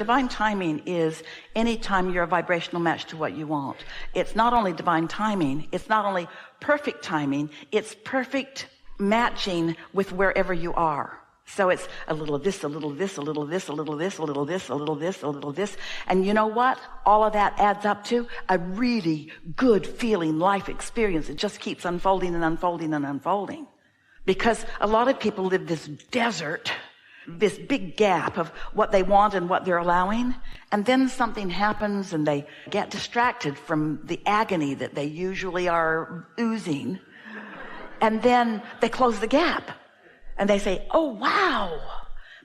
Divine timing is any time you're a vibrational match to what you want. It's not only divine timing, it's not only perfect timing, it's perfect matching with wherever you are. So it's a little of this, a little of this, a little of this, a little of this, a little of this, a little of this, a little of this. And you know what? All of that adds up to a really good feeling life experience. It just keeps unfolding and unfolding and unfolding. Because a lot of people live this desert, this big gap of what they want and what they're allowing. And then something happens and they get distracted from the agony that they usually are oozing. And then they close the gap. And they say, oh, wow.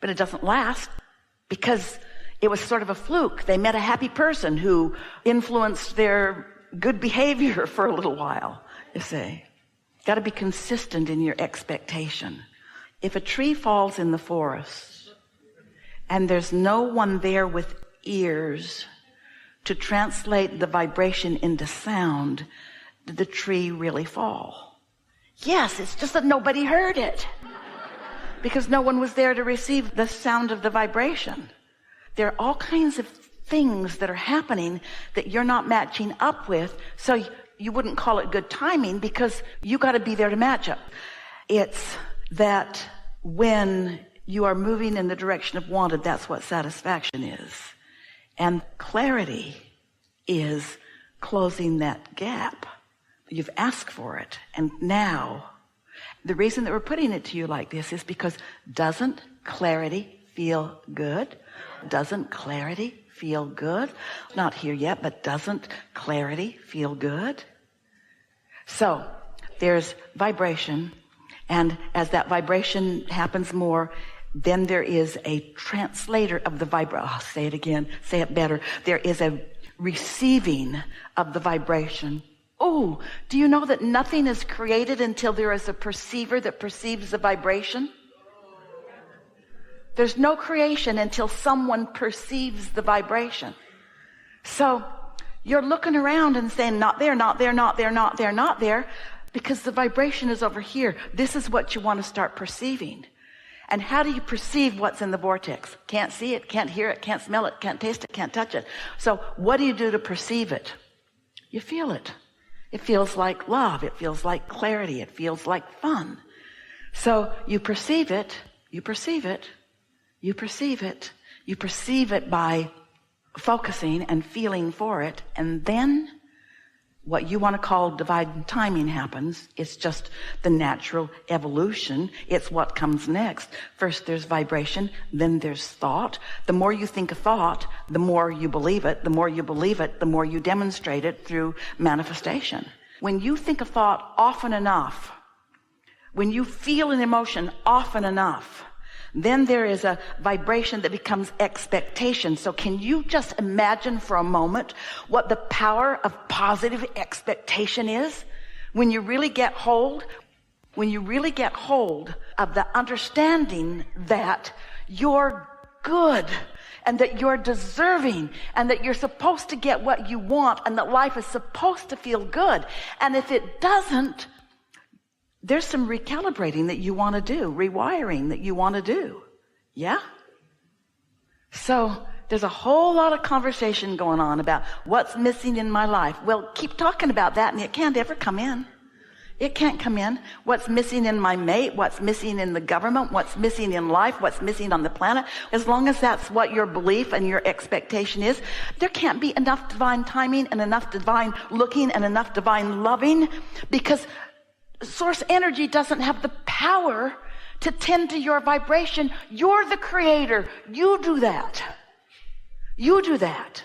But it doesn't last because it was sort of a fluke. They met a happy person who influenced their good behavior for a little while, you see. Got to be consistent in your expectation. If a tree falls in the forest and there's no one there with ears to translate the vibration into sound, did the tree really fall? Yes, it's just that nobody heard it. Because no one was there to receive the sound of the vibration. There are all kinds of things that are happening that you're not matching up with, so you wouldn't call it good timing because you got to be there to match up. It's that when you are moving in the direction of wanted, that's what satisfaction is. And clarity is closing that gap. You've asked for it, and now the reason that we're putting it to you like this is because doesn't clarity feel good? Doesn't clarity feel good? Not here yet, but doesn't clarity feel good? So there's vibration, and as that vibration happens more, then there is a translator of the vibration. I'll say it again, say it better. There is a receiving of the vibration. Oh, do you know that nothing is created until there is a perceiver that perceives the vibration? There's no creation until someone perceives the vibration. So you're looking around and saying, not there, not there, not there, not there, not there, because the vibration is over here. This is what you want to start perceiving. And how do you perceive what's in the vortex? Can't see it, can't hear it, can't smell it, can't taste it, can't touch it. So what do you do to perceive it? You feel it. It feels like love. It feels like clarity. It feels like fun. So you perceive it. You perceive it. You perceive it. You perceive it by focusing and feeling for it. And then what you want to call divine timing happens. It's just the natural evolution. It's what comes next. First there's vibration, then there's thought. The more you think a thought, the more you believe it. The more you believe it, the more you demonstrate it through manifestation. When you think a thought often enough, when you feel an emotion often enough, then there is a vibration that becomes expectation. So can you just imagine for a moment what the power of positive expectation is? When you really get hold of the understanding that you're good and that you're deserving and that you're supposed to get what you want and that life is supposed to feel good. And if it doesn't, there's some recalibrating that you want to do, rewiring that you want to do. Yeah? So there's a whole lot of conversation going on about what's missing in my life. Well, keep talking about that and it can't ever come in. It can't come in. What's missing in my mate, what's missing in the government, what's missing in life, what's missing on the planet. As long as that's what your belief and your expectation is, there can't be enough divine timing and enough divine looking and enough divine loving, because source energy doesn't have the power to tend to your vibration. You're the creator. You do that. You do that.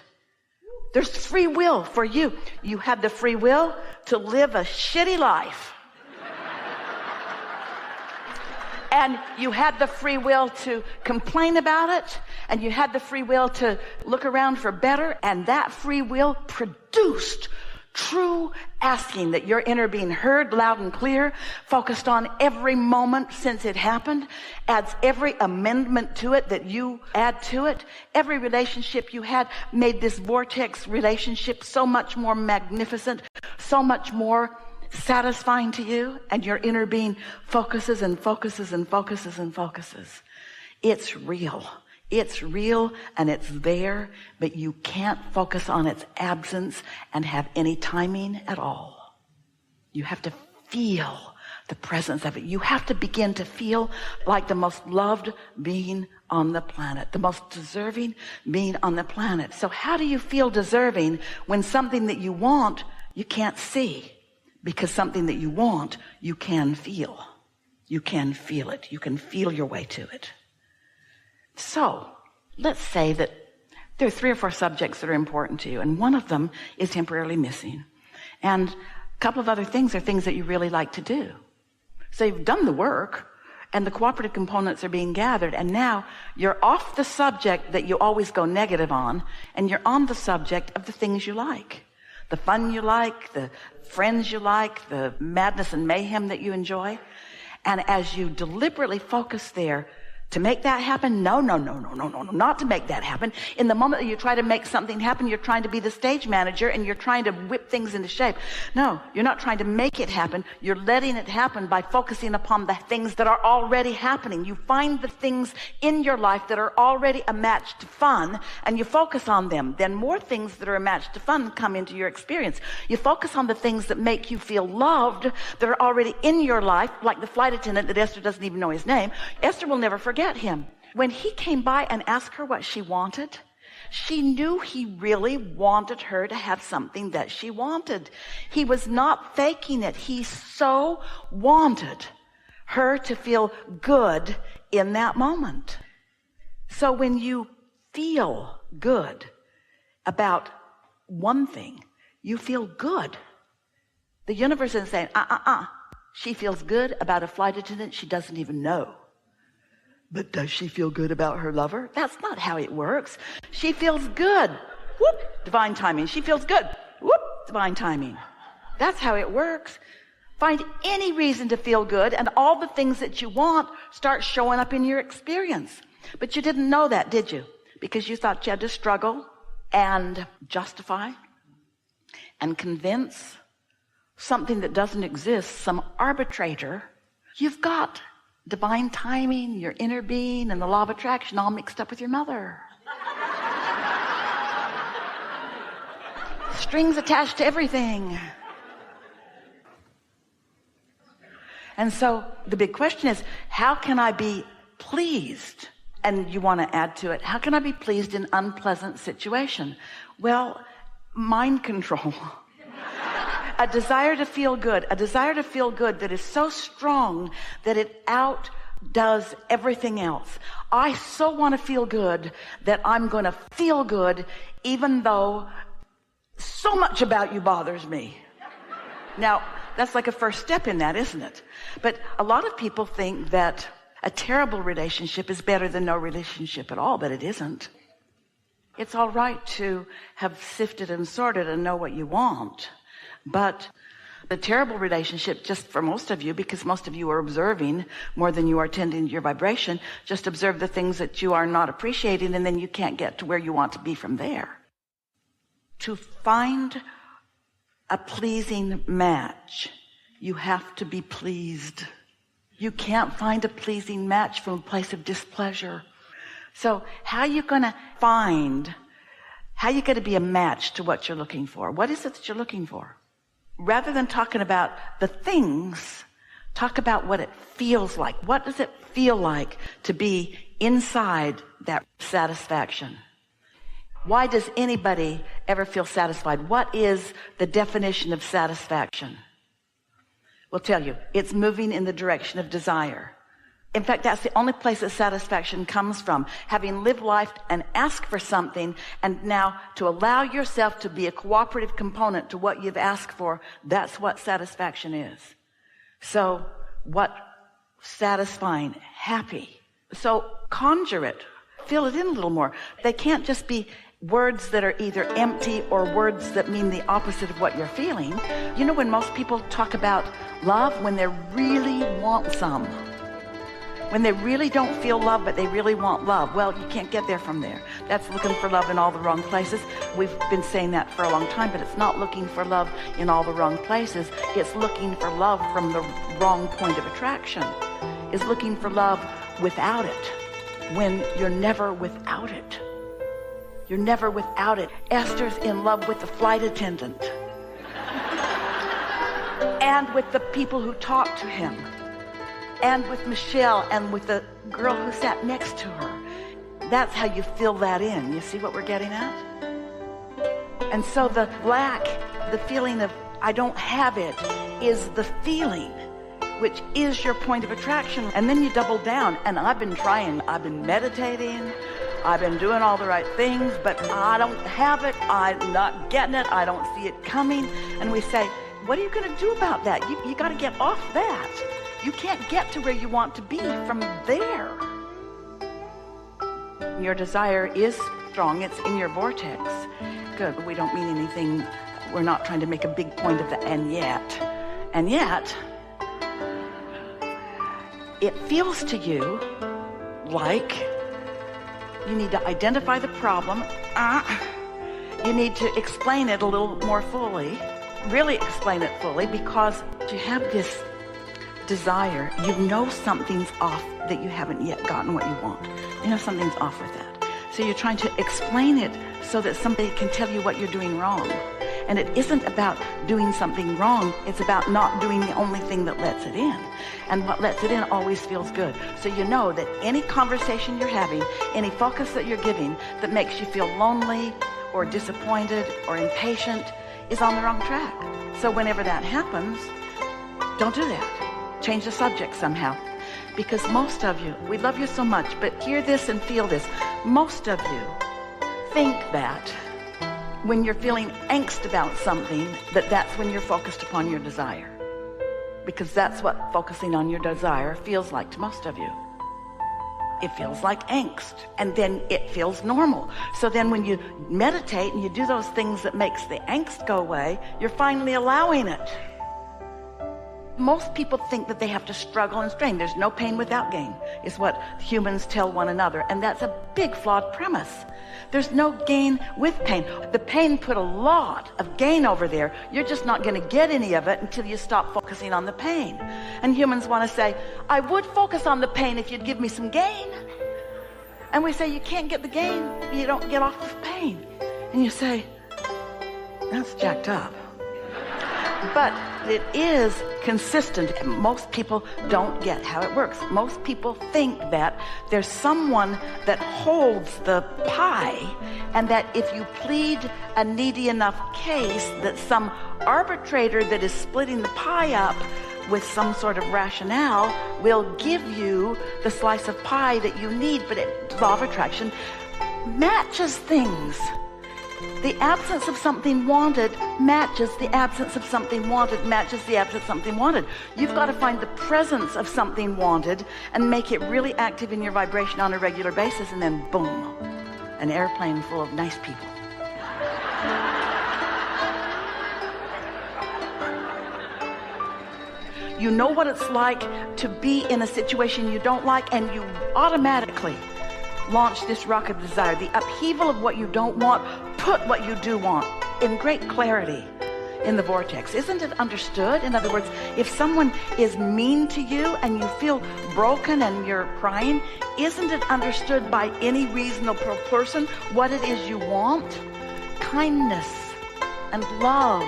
There's free will for you. You have the free will to live a shitty life. And you had the free will to complain about it. And you had the free will to look around for better. And that free will produced true asking, that your inner being heard loud and clear, focused on every moment since it happened, adds every amendment to it that you add to it. Every relationship you had made this vortex relationship so much more magnificent, so much more satisfying to you, and your inner being focuses and focuses and focuses and focuses. It's real. It's real and it's there, but you can't focus on its absence and have any timing at all. You have to feel the presence of it. You have to begin to feel like the most loved being on the planet, the most deserving being on the planet. So how do you feel deserving when something that you want, you can't see? Because something that you want, you can feel. You can feel it. You can feel your way to it. So let's say that there are 3 or 4 subjects that are important to you, and one of them is temporarily missing. And a couple of other things are things that you really like to do. So you've done the work, and the cooperative components are being gathered, and now you're off the subject that you always go negative on, and you're on the subject of the things you like. The fun you like, the friends you like, the madness and mayhem that you enjoy. And as you deliberately focus there to make that happen, no, not to make that happen. In the moment that you try to make something happen, you're trying to be the stage manager and you're trying to whip things into shape. No, you're not trying to make it happen. You're letting it happen by focusing upon the things that are already happening. You find the things in your life that are already a match to fun and you focus on them. Then more things that are a match to fun come into your experience. You focus on the things that make you feel loved, that are already in your life, like the flight attendant that Esther doesn't even know his name. Esther will never forget him. When he came by and asked her what she wanted, she knew he really wanted her to have something that she wanted. He was not faking it. He so wanted her to feel good in that moment. So when you feel good about one thing, you feel good. The universe isn't saying, she feels good about a flight attendant she doesn't even know. But does she feel good about her lover? That's not how it works. She feels good. Whoop, divine timing. She feels good. Whoop, divine timing. That's how it works. Find any reason to feel good, and all the things that you want start showing up in your experience. But you didn't know that, did you? Because you thought you had to struggle and justify and convince something that doesn't exist, some arbitrator. You've got divine timing, your inner being, and the law of attraction all mixed up with your mother. Strings attached to everything. And so the big question is, how can I be pleased? And you want to add to it, how can I be pleased in unpleasant situation? Well, mind control. A desire to feel good that is so strong that it outdoes everything else. I so want to feel good that I'm going to feel good even though so much about you bothers me. Now, that's like a first step in that, isn't it? But a lot of people think that a terrible relationship is better than no relationship at all, but it isn't. It's all right to have sifted and sorted and know what you want. But the terrible relationship, just for most of you, because most of you are observing more than you are tending to your vibration, just observe the things that you are not appreciating, and then you can't get to where you want to be from there. To find a pleasing match, you have to be pleased. You can't find a pleasing match from a place of displeasure. So how are you going to be a match to what you're looking for? What is it that you're looking for? Rather than talking about the things, talk about what it feels like. What does it feel like to be inside that satisfaction? Why does anybody ever feel satisfied? What is the definition of satisfaction? We'll tell you, it's moving in the direction of desire. In fact, that's the only place that satisfaction comes from. Having lived life and asked for something, and now to allow yourself to be a cooperative component to what you've asked for, that's what satisfaction is. So, what satisfying, happy. So, conjure it. Fill it in a little more. They can't just be words that are either empty or words that mean the opposite of what you're feeling. You know when most people talk about love? When they really want some. When they really don't feel love, but they really want love. Well, you can't get there from there. That's looking for love in all the wrong places. We've been saying that for a long time, but it's not looking for love in all the wrong places. It's looking for love from the wrong point of attraction. It's looking for love without it. when you're never without it. You're never without it. Esther's in love with the flight attendant and with the people who talk to him and with Michelle and with the girl who sat next to her. That's how you fill that in. You see what we're getting at? And so the lack, the feeling of I don't have it, is the feeling, which is your point of attraction. And then you double down. And I've been trying. I've been meditating. I've been doing all the right things, but I don't have it. I'm not getting it. I don't see it coming. And we say, what are you going to do about that? You got to get off that. You can't get to where you want to be from there. Your desire is strong. It's in your vortex. Good. We don't mean anything. We're not trying to make a big point of the and yet, it feels to you like you need to identify the problem. You need to explain it a little more fully, really explain it fully, because you have this desire. You know something's off, that you haven't yet gotten what you want. You know something's off with that. So you're trying to explain it so that somebody can tell you what you're doing wrong. And it isn't about doing something wrong. It's about not doing the only thing that lets it in. And what lets it in always feels good. So you know that any conversation you're having, any focus that you're giving that makes you feel lonely or disappointed or impatient is on the wrong track. So whenever that happens, don't do that. Change the subject somehow. Because most of you, we love you so much, but hear this and feel this. Most of you think that when you're feeling angst about something, that's when you're focused upon your desire. Because that's what focusing on your desire feels like to most of you. It feels like angst, and then it feels normal. So then when you meditate and you do those things that makes the angst go away, you're finally allowing it. Most people think that they have to struggle and strain. There's no pain without gain, is what humans tell one another. And that's a big flawed premise. There's no gain with pain. The pain put a lot of gain over there. You're just not going to get any of it until you stop focusing on the pain. And humans want to say, I would focus on the pain if you'd give me some gain. And we say, you can't get the gain. You don't get off the pain. And you say, that's jacked up. But it is consistent. Most people don't get how it works. Most people think that there's someone that holds the pie, and that if you plead a needy enough case, that some arbitrator that is splitting the pie up with some sort of rationale will give you the slice of pie that you need. But law of attraction matches things. The absence of something wanted matches the absence of something wanted, matches the absence of something wanted. You've got to find the presence of something wanted and make it really active in your vibration on a regular basis, and then boom, an airplane full of nice people. You know what it's like to be in a situation you don't like, and you automatically launch this rocket of desire, the upheaval of what you don't want, put what you do want in great clarity in the vortex. Isn't it understood? In other words, if someone is mean to you and you feel broken and you're crying, isn't it understood by any reasonable person what it is you want? Kindness and love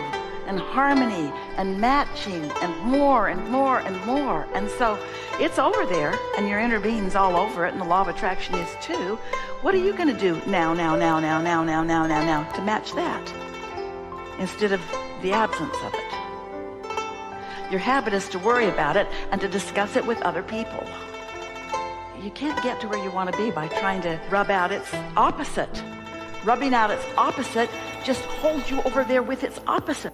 and harmony and matching and more and more and more. And so it's over there, and your inner being's all over it, and the law of attraction is too. What are you going to do now to match that instead of the absence of it? Your habit is to worry about it and to discuss it with other people. You can't get to where you want to be by trying to rub out its opposite. Rubbing out its opposite just holds you over there with its opposite.